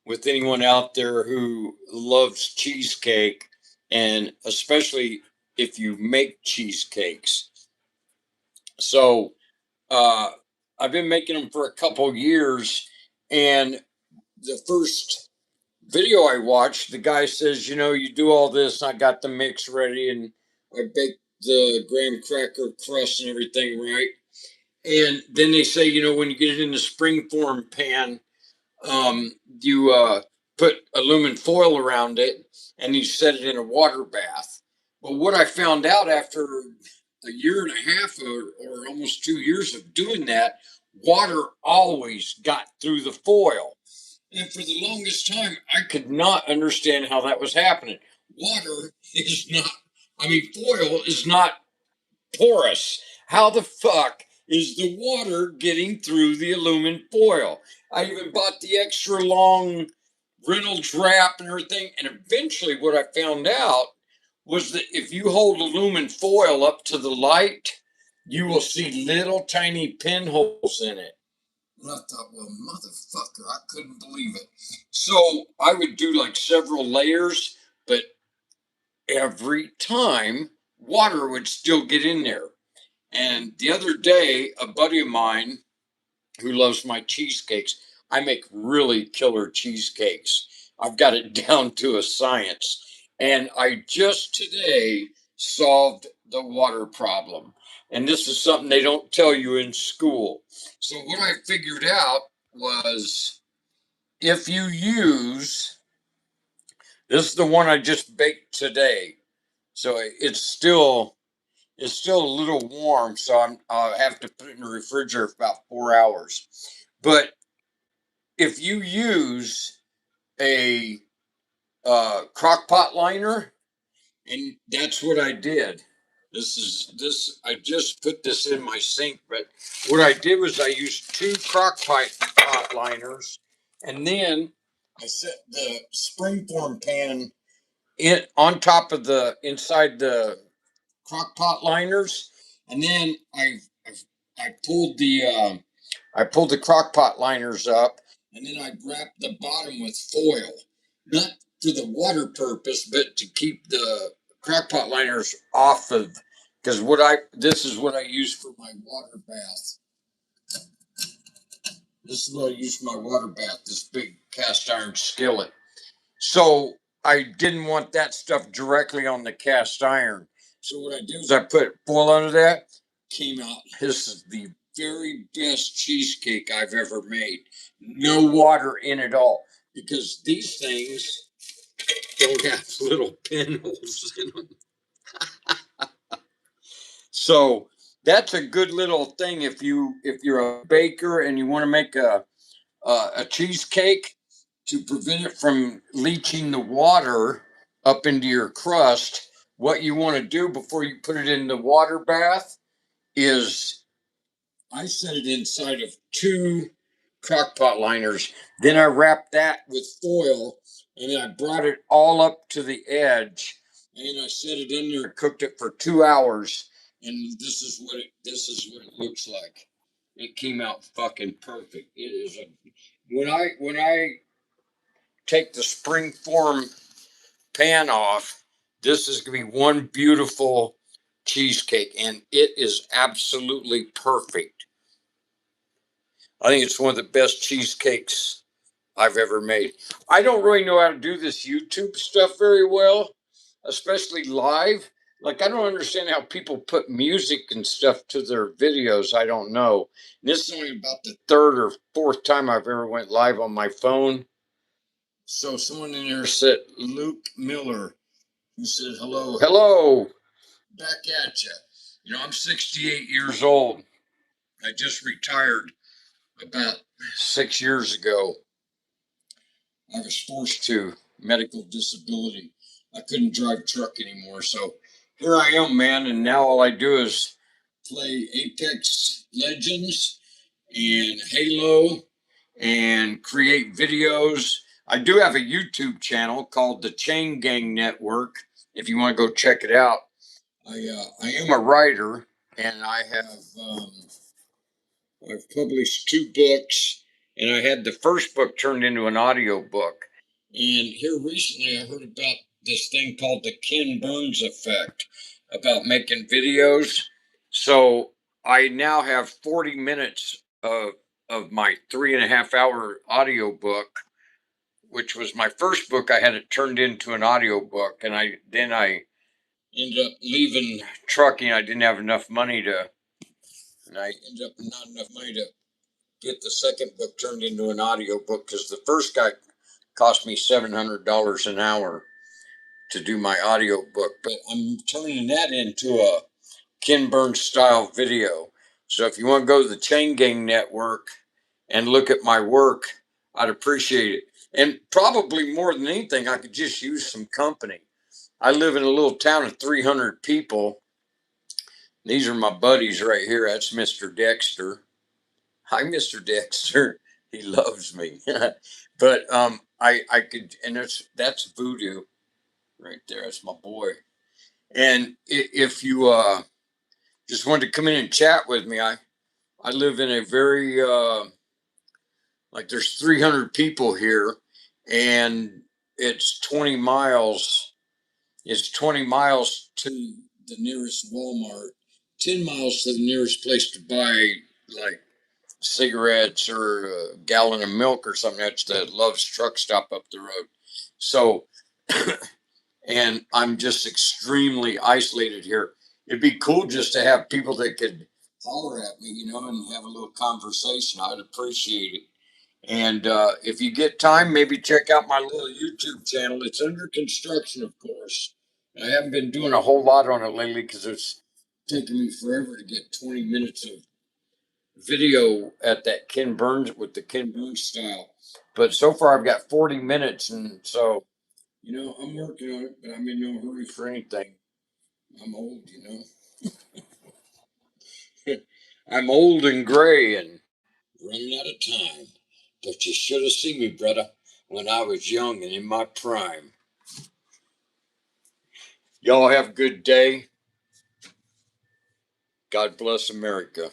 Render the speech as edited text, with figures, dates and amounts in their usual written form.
with anyone out there who loves cheesecake, and especially if you make cheesecakes. So uh, I've been making them for a couple years, and the first video I watched, the guy says, you do all this. I got the mix ready, and I baked the graham cracker crust and everything right. And then they say, when you get it in the springform pan, you put aluminum foil around it and you set it in a water bath. But what I found out after a year and a half or almost 2 years of doing that, water always got through the foil. And for the longest time, I could not understand how that was happening. Water is not, foil is not porous. How the fuck is the water getting through the aluminum foil? I even bought the extra long Reynolds wrap and everything. And eventually, what I found out was that if you hold aluminum foil up to the light, you will see little tiny pinholes in it. And I thought, well, motherfucker, I couldn't believe it. So I would do like several layers, but every time water would still get in there. And the other day, a buddy of mine who loves my cheesecakes, I make really killer cheesecakes. I've got it down to a science. And I just today solved the water problem. And this is something they don't tell you in school. So, what I figured out was if you use this is the one I just baked today. So it's still a little warm, so I'll have to put it in the refrigerator for about 4 hours. But if you use a crock pot liner, and that's what I did. I just put this in my sink, but what I did was I used two crock pot liners, and then I set the springform pan on top of the inside the crock pot liners, and then I pulled the crock pot liners up, and then I wrapped the bottom with foil, not for the water purpose, but to keep the crock pot liners off of. Because this is what I use for my water bath. This is what I use for my water bath. This big cast iron skillet. So I didn't want that stuff directly on the cast iron. So what I did was I put foil under that. Came out. This is the very best cheesecake I've ever made. No water in it all. Because these things don't have little pinholes in them. So that's a good little thing if you're a baker and you want to make a cheesecake to prevent it from leaching the water up into your crust. What you want to do before you put it in the water bath is I set it inside of two crock pot liners. Then I wrapped that with foil, and then I brought it all up to the edge, and I set it in there and cooked it for 2 hours. And this is what it looks like. It came out fucking perfect. It is when I take the springform pan off, this is going to be one beautiful cheesecake, and it is absolutely perfect. I think it's one of the best cheesecakes I've ever made. I don't really know how to do this YouTube stuff very well, especially live. Like, I don't understand how people put music and stuff to their videos. I don't know. And this is only about the third or fourth time I've ever went live on my phone. So someone in there said, Luke Miller, who said, hello. Hello. Back at you. I'm 68 years old. I just retired about 6 years ago. I was forced to medical disability. I couldn't drive truck anymore. So here I am, man. And now all I do is play Apex Legends and Halo and create videos. I do have a YouTube channel called the Chain Gang Network. If you want to go check it out, I am a writer, and I've published 2 books, and I had the first book turned into an audio book. And here recently, I heard about this thing called the Ken Burns effect about making videos. So I now have 40 minutes of my 3.5 hour audio book, which was my first book. I had it turned into an audio book, and I ended up leaving trucking. I didn't have enough money to, and I ended up not enough money to get the second book turned into an audio book because the first guy cost me $700 an hour to do my audio book. But I'm turning that into a Ken Burns style video. So if you want to go to the Chain Gang Network and look at my work, I'd appreciate it. And probably more than anything, I could just use some company. I live in a little town of 300 people. These are my buddies right here. That's Mr. Dexter. Hi, Mr. Dexter. He loves me. But I could, and that's Voodoo right there. That's my boy. And if you just wanted to come in and chat with me, I live in a very like there's 300 people here, and it's 20 miles. It's 20 miles to the nearest Walmart, 10 miles to the nearest place to buy like cigarettes or a gallon of milk or something. That's the Love's truck stop up the road. So, and I'm just extremely isolated here. It'd be cool just to have people that could holler at me, and have a little conversation. I'd appreciate it. And if you get time, maybe check out my little YouTube channel. It's under construction, of course. I haven't been doing a whole lot on it lately because it's taking me forever to get 20 minutes of video at that Ken Burns with the Ken Burns style. But so far, I've got 40 minutes, and so I'm working on it, but I'm in no hurry for anything. I'm old. I'm old and gray and running out of time. But you should have seen me, brother, when I was young and in my prime. Y'all have a good day. God bless America.